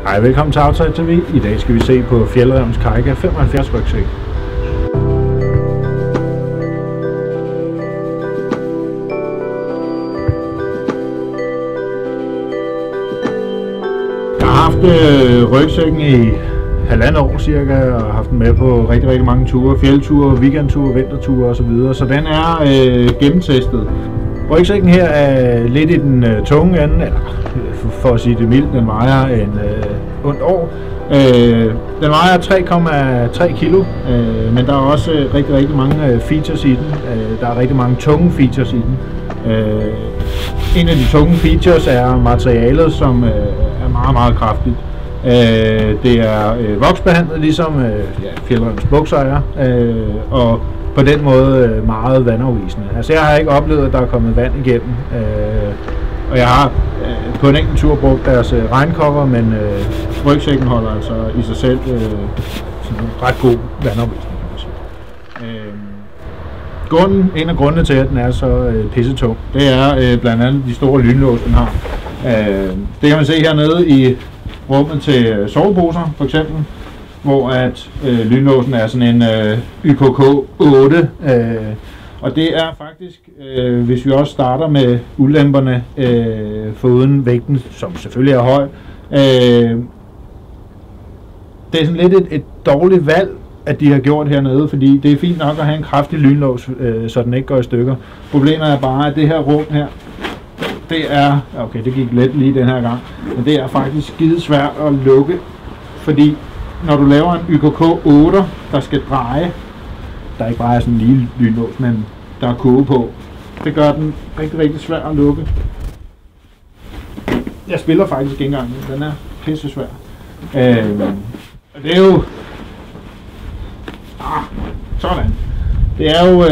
Hej, velkommen til Outside TV. I dag skal vi se på Fjällrävens Kaika 75 rygsæk. Jeg har haft rygsækken i halvandet år cirka, og haft den med på rigtig mange ture. Fjeldture, weekendture, vinterture osv. Så den er gennemtestet. Rygsækken her er lidt i den tunge ende, eller for at sige det mildt, den vejer en ondt år. Den vejer 3,3 kilo, men der er også rigtig mange features i den. Der er rigtig mange tunge features i den. En af de tunge features er materialet, som er meget kraftigt. Det er voksbehandlet, ligesom Fjällrävens bukser er, og på den måde meget vandafvisende. Altså jeg har ikke oplevet, at der er kommet vand igennem, og jeg har på en enkelt tur brugt deres regncover, men rygsækken holder altså i sig selv sådan en ret god vandafvisning, kan man sige. En af grundene til, at den er så pissetung, det er blandt andet de store lynlås, den har. Det kan man se hernede i rummet til soveposer, for eksempel, hvor at lynlåsen er sådan en YKK 8, og det er faktisk, hvis vi også starter med ulemperne, foruden vægten, som selvfølgelig er høj, det er sådan lidt et dårligt valg, at de har gjort hernede, fordi det er fint nok at have en kraftig lynlås, så den ikke går i stykker. Problemet er bare, at det her rum her, det er, okay, det gik let lige den her gang, men det er faktisk skide svært at lukke, fordi når du laver en YKK 8, der skal dreje, der ikke bare er sådan en lille lynlås, men der er koge på, det gør den rigtig svær at lukke. Jeg spiller faktisk ikke engang, den er pisse svær. Og det er jo sådan. Det er jo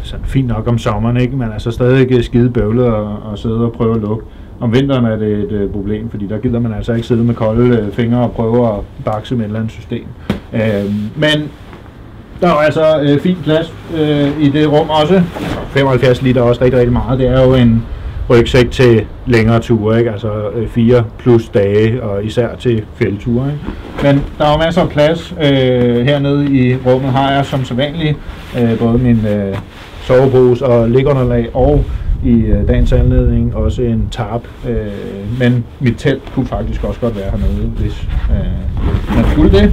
sådan fint nok om sommeren, ikke? Men altså stadig skide bøvlet at sidde og prøve at lukke. Om vinteren er det et problem, fordi der gider man altså ikke sidde med kolde fingre og prøve at bakse med et eller andet system. Men der er altså fin plads i det rum også. 75 liter også rigtig meget. Det er jo en rygsæk til længere ture, ikke? Altså 4 plus dage, og især til fjeldture, ikke? Men der er jo masser af plads. Hernede i rummet har jeg som sædvanligt både min sovepose og liggeunderlag, og i dagens anledning også en tarp, men mit telt kunne faktisk også godt være hernede, hvis man skulle det.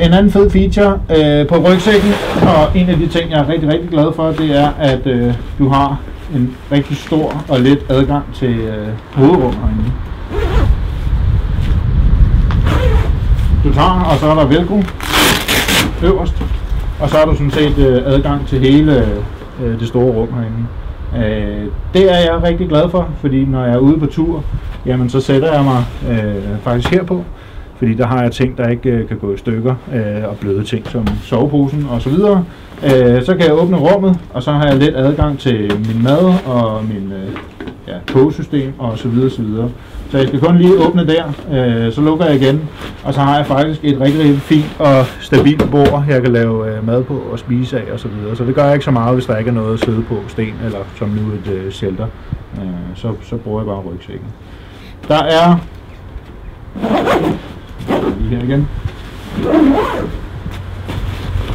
En anden fed feature på rygsækken, og en af de ting, jeg er rigtig glad for, det er, at du har en rigtig stor og let adgang til hovedrum herinde. Du tager, og så er der velcro øverst, og så har du sådan set adgang til hele det store rum herinde. Det er jeg rigtig glad for, fordi når jeg er ude på tur, jamen så sætter jeg mig faktisk herpå, fordi der har jeg ting, der ikke kan gå i stykker, og bløde ting som soveposen og så videre. Så kan jeg åbne rummet, og så har jeg let adgang til min mad og min kogesystem og så videre. Så jeg skal kun lige åbne der, så lukker jeg igen, og så har jeg faktisk et rigtig fint og stabilt bord, jeg kan lave mad på og spise af og så videre. Så det gør jeg ikke så meget, hvis der ikke er noget at sidde på, sten eller som nu et shelter. Så bruger jeg bare rygsækken. Der er lige her igen.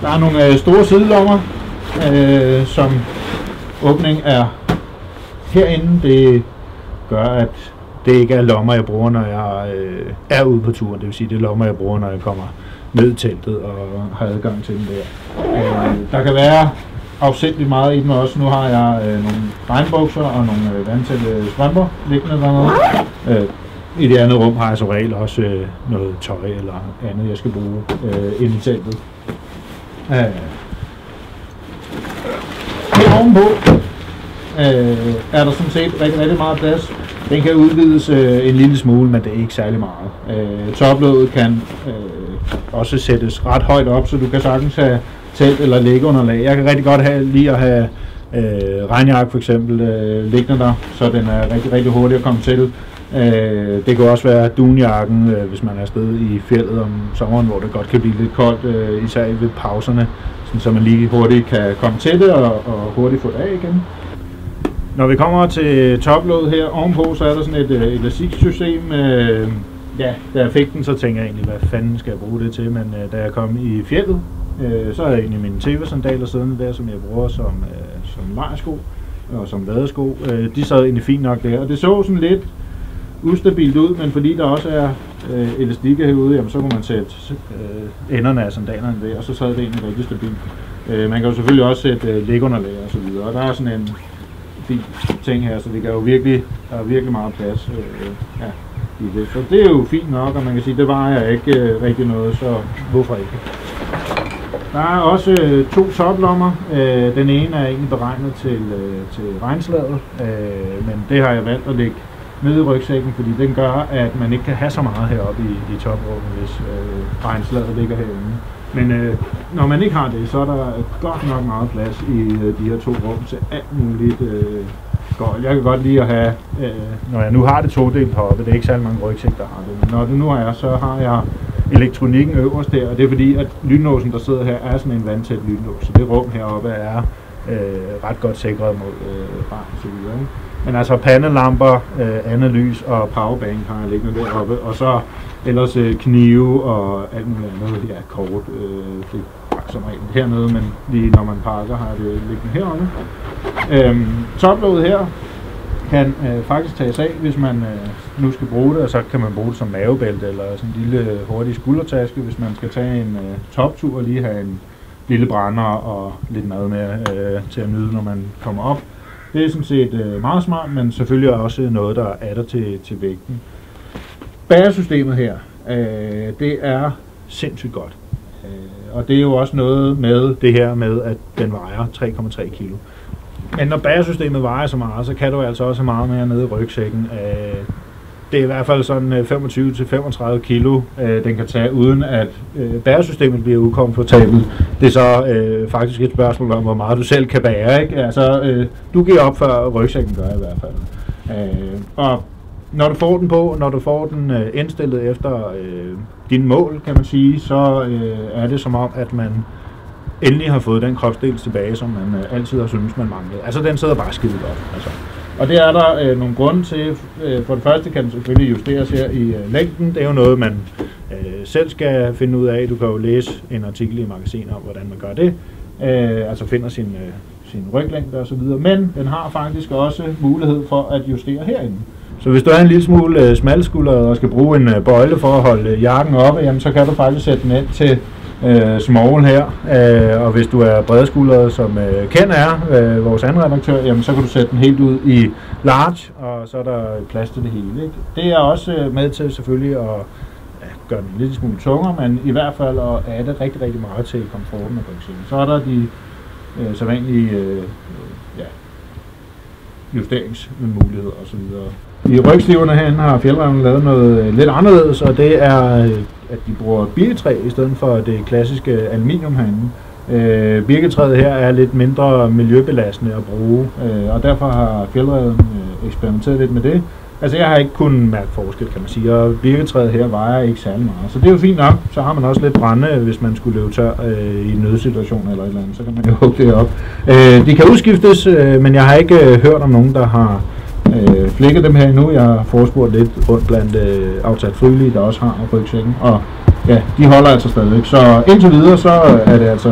Der er nogle store sidelommer, som åbning er herinde. Det gør, at det ikke er lommer, jeg bruger, når jeg er ude på turen. Det vil sige, det er lommer, jeg bruger, når jeg kommer ned i teltet og har adgang til den der. Der kan være afsætteligt meget i den også. Nu har jeg nogle regnbukser og nogle vandtætte strømper liggende dernede. I det andet rum har jeg som regel også noget tøj eller andet, jeg skal bruge inde i teltet. Her ovenpå er der sådan set rigtig meget plads. Den kan udvides en lille smule, men det er ikke særlig meget. Toplåget kan også sættes ret højt op, så du kan sagtens have telt eller liggeunderlag. Jeg kan rigtig godt lide at have regnjakke for eksempel liggende der, så den er rigtig hurtig at komme til. Det kan også være dunjakken, hvis man er afsted i fjeldet om sommeren, hvor det godt kan blive lidt koldt, især ved pauserne, så man lige hurtigt kan komme til det og hurtigt få det af igen. Når vi kommer til toplåget her ovenpå, så er der sådan et elastiksystem ja, da jeg fik den, så tænkte jeg egentlig, hvad fanden skal jeg bruge det til, men da jeg kom i fjeldet, så havde jeg egentlig mine TV-sandaler siddende der, som jeg bruger som lejrsko og som ladesko. De sad egentlig fint nok der, og det så sådan lidt ustabilt ud, men fordi der også er elastikker herude, jamen, så kunne man sætte enderne af sandalerne der, og så sad det egentlig rigtig stabilt. Man kan jo selvfølgelig også sætte lægunderlag og så videre, og der er sådan en fin ting her, så det kan jo virkelig, der er virkelig meget plads i det. Så det er jo fint nok, og man kan sige, det vejer ikke rigtig noget, så hvorfor ikke? Der er også 2 toplommer. Den ene er egentlig beregnet til regnslaget, men det har jeg valgt at lægge nede i rygsækken, fordi den gør, at man ikke kan have så meget heroppe i toprummet, hvis regnslaget ligger herinde. Men når man ikke har det, så er der godt nok meget plads i de her 2 rum til alt muligt gøjl. Jeg kan godt lide at have, når jeg nu har det todelt heroppe, det er ikke særlig mange rygsæk, der har det, men når det nu er, så har jeg elektronikken øverst der, og det er fordi, at lynlåsen, der sidder her, er sådan en vandtæt lynlås, så det rum heroppe er ret godt sikret mod brand og så videre. Men altså pandelamper, andet lys og powerbank har jeg liggende deroppe, og så ellers knive og alt muligt andet, ja, kort, det er som regel hernede, men lige når man pakker har jeg det liggende heroppe. Toplåget her kan faktisk tages af, hvis man nu skal bruge det, og så kan man bruge det som mavebælte eller sådan en lille hurtig skuldertaske, hvis man skal tage en toptur og lige have en lille brænder og lidt mad med til at nyde, når man kommer op. Det er sådan set meget smart, men selvfølgelig også noget, der adder til vægten. Bæresystemet her, det er sindssygt godt. Og det er jo også noget med det her med, at den vejer 3,3 kilo. Men når bæresystemet vejer så meget, så kan du altså også meget mere nede i rygsækken. Det er i hvert fald sådan 25-35 kilo, den kan tage, uden at bæresystemet bliver ukomfortabelt. Det er så faktisk et spørgsmål om, hvor meget du selv kan bære, ikke? Altså, du giver op, før rygsækken gør i hvert fald. Og når du får den på, når du får den indstillet efter dine mål, kan man sige, så er det som om, at man endelig har fået den kropsdel tilbage, som man altid har syntes, man manglede. Altså, den sidder bare skide godt. Altså. Og det er der nogle grunde til. For det første kan den selvfølgelig justeres her i længden. Det er jo noget, man selv skal finde ud af. Du kan jo læse en artikel i magasinet om, hvordan man gør det. Altså finder sin ryglængde og så videre. Men den har faktisk også mulighed for at justere herinde. Så hvis du er en lille smule smalskuldret og skal bruge en bøjle for at holde jakken oppe, jamen, så kan du faktisk sætte den ind til small her, og hvis du er bredskuldret, som Ken er, vores anden redaktør, jamen, så kan du sætte den helt ud i large, og så er der plads til det hele. Ikke? Det er også med til selvfølgelig at gøre den lidt smule tungere, men i hvert fald at adde rigtig, rigtig meget til komforten af rygsækken. Så er der de sædvanlige justeringsmuligheder osv. I rygsliverne herinde har Fjällräven lavet noget lidt anderledes, og det er, at de bruger birketræ i stedet for det klassiske aluminium herinde. Birketræet her er lidt mindre miljøbelastende at bruge, og derfor har Fjällräven eksperimenteret lidt med det. Altså jeg har ikke kunnet mærke forskel, kan man sige, og birketræet her vejer ikke særlig meget. Så det er jo fint nok, så har man også lidt brænde, hvis man skulle løbe tør i en nødsituation eller et eller andet, så kan man jo hugge det op. De kan udskiftes, men jeg har ikke hørt om nogen, der har flækket dem her endnu. Jeg har forespurgt lidt rundt blandt aftaget frivillige, der også har rygsækken, og ja, de holder altså stadigvæk. Så indtil videre, så er det altså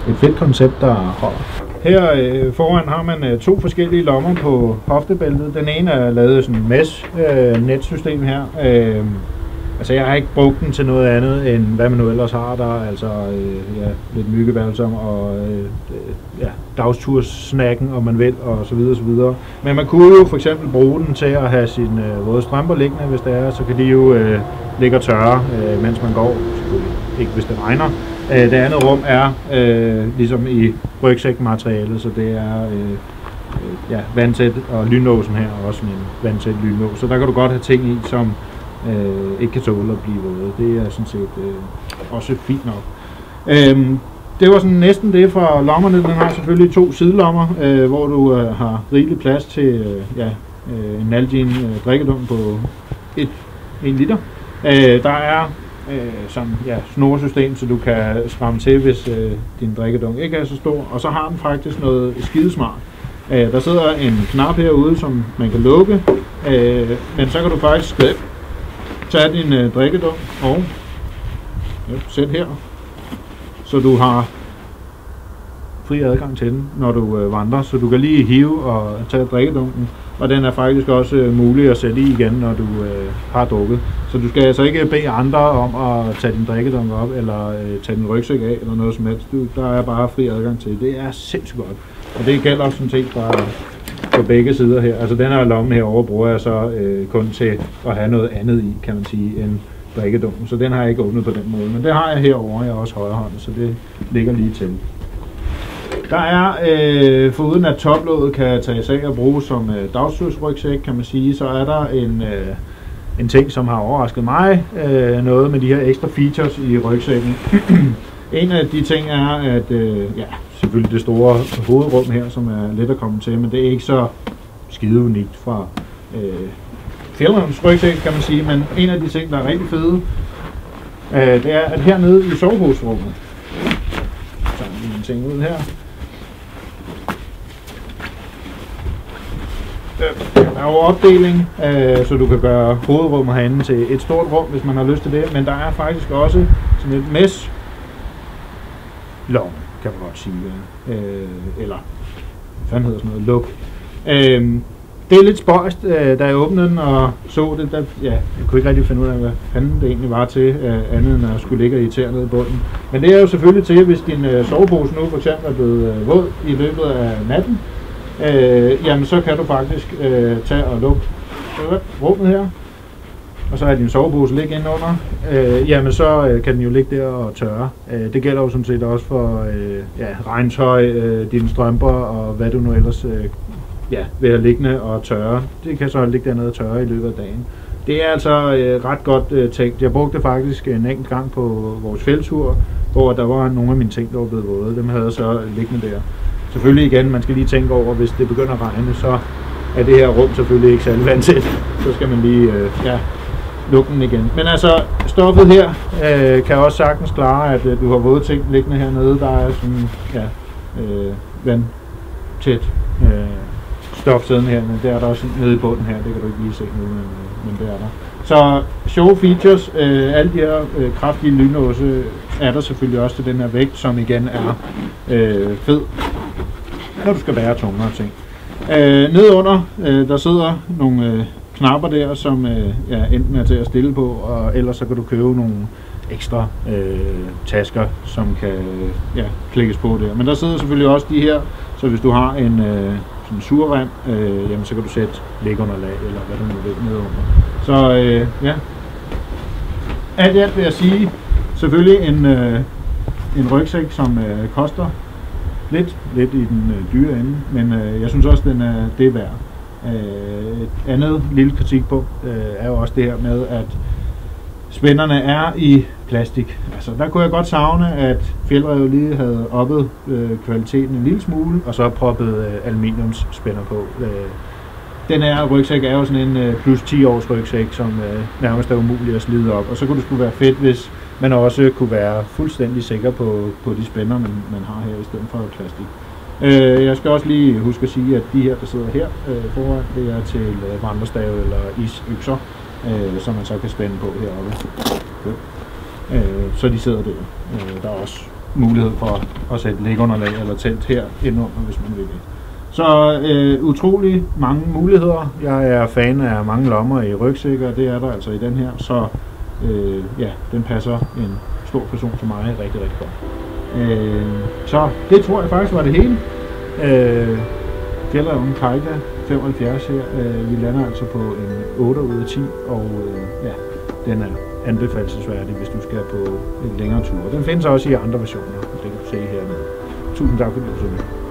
et fedt koncept, der holder. Her foran har man 2 forskellige lommer på hoftebæltet. Den ene er lavet sådan et mesh-netsystem her. Altså jeg har ikke brugt den til noget andet, end hvad man nu ellers har der. Altså lidt myggeværelser og dagstursnacken, om man vil, og så videre, så videre. Men man kunne jo for eksempel bruge den til at have sine våde strømper liggende, hvis det er. Så kan de jo ligge og tørre, mens man går. Selvfølgelig ikke, hvis det regner. Det andet rum er ligesom i rygsækmaterialet, så det er vandtæt, og lynlåsen her er også en vandtæt lynlås. Så der kan du godt have ting i, som ikke kan tåle at blive våde. Det er sådan set også fint nok. Det var sådan næsten det fra lommerne. Den har selvfølgelig 2 sidelommer, hvor du har rigelig plads til en Nalgene drikkedunk på 1 liter. Der er snorsystem, så du kan skræmme til, hvis din drikkedunk ikke er så stor. Og så har den faktisk noget skidesmart. Der sidder en knap herude, som man kan lukke, men så kan du faktisk tage din drikkedunk og sæt her, så du har fri adgang til den, når du vandrer, så du kan lige hive og tage drikkedunken, og den er faktisk også mulig at sætte i igen, når du har drukket. Så du skal altså ikke bede andre om at tage din drikkedunk op, eller tage din rygsæk af, eller noget som helst. Der er bare fri adgang til det. Det er sindssygt godt. Og det gælder sådan set på begge sider her. Altså den her lomme herovre bruger jeg så kun til at have noget andet i, kan man sige, end drikkedunken. Så den har jeg ikke åbnet på den måde. Men det har jeg herovre. Jeg er også højrehåndet, så det ligger lige til. Der er, foruden at toplåget kan tages af og bruges som dagstursrygsæk, kan man sige, så er der en ting, som har overrasket mig, noget med de her ekstra features i rygsækken. En af de ting er, at selvfølgelig det store hovedrum her, som er let at komme til, men det er ikke så skide unikt fra Fjällrävens rygsæk, kan man sige, men en af de ting, der er rigtig fede, det er, at hernede i soveposerummet, så er en ting ud her, der er jo opdeling, så du kan gøre hovedrummet herinde til et stort rum, hvis man har lyst til det, men der er faktisk også sådan et mesh lomme, kan man godt sige, eller hvad fanden hedder sådan noget, luk. Det er lidt spøjst, da jeg åbnede den og så det, jeg kunne ikke rigtig finde ud af, hvad fanden det egentlig var til, andet end at skulle ligge og irritere ned i bunden. Men det er jo selvfølgelig til, hvis din sovepose nu for eksempel er blevet våd i løbet af natten, jamen så kan du faktisk tage og lukke rummet her, og så er din sovepose ligge inde under, jamen så kan den jo ligge der og tørre. Det gælder jo sådan set også for regntøj, dine strømper og hvad du nu ellers vil have liggende og tørre. Det kan så ligge dernede og tørre i løbet af dagen. Det er altså ret godt tænkt. Jeg brugte det faktisk en enkelt gang på vores fældstur, hvor der var nogle af mine ting, der var blevet våde. Dem havde jeg så liggende der. Selvfølgelig igen, man skal lige tænke over, hvis det begynder at regne, så er det her rum selvfølgelig ikke særlig vandtæt. Så skal man lige lukke den igen. Men altså, stoffet her kan også sagtens klare, at du har våde ting liggende hernede. Der er sådan, vandtæt stof siden her, men det er der også nede i bunden her. Det kan du ikke lige se nu, men det er der. Så show features, alle de her kraftige lynlåse er der selvfølgelig også til den her vægt, som igen er fed, når du skal bære tungere ting. Nede under, der sidder nogle knapper der, som enten er til at stille på, og ellers så kan du købe nogle ekstra tasker, som kan klikkes på der. Men der sidder selvfølgelig også de her, så hvis du har en sådan surrem, jamen så kan du sætte lægunderlag, eller hvad du nu vil nede under. Så alt i alt vil jeg sige, selvfølgelig en rygsæk, som koster lidt i den dyre ende, men jeg synes også, det er værd. Et andet lille kritikpunkt er jo også det her med, at spænderne er i plastik. Altså, der kunne jeg godt savne, at Fjällräven lige havde oppet kvaliteten en lille smule, og så proppet aluminiumsspænder på. Den her rygsæk er jo sådan en plus 10 års rygsæk, som nærmest er umulig at slide op. Og så kunne det sgu være fedt, hvis man også kunne være fuldstændig sikker på de spænder, man har her i stedet for plastik. Jeg skal også lige huske at sige, at de her, der sidder her foran, det er til vandrestave eller isøkser, som man så kan spænde på heroppe. Så de sidder der. Der er også mulighed for at sætte lægunderlag eller telt her indenunder, hvis man vil det. Så utrolig mange muligheder. Jeg er fan af mange lommer i rygsækker, og det er der altså i den her. Så den passer en stor person som mig rigtig, rigtig godt. Så det tror jeg faktisk var det hele. Fjällräven Kaika 75 her. Vi lander altså på en 8 ud af 10, og den er anbefalelsesværdig, hvis du skal på en længere tur. Den findes også i andre versioner, det kan du se hernede. Tusind tak fordi du så med.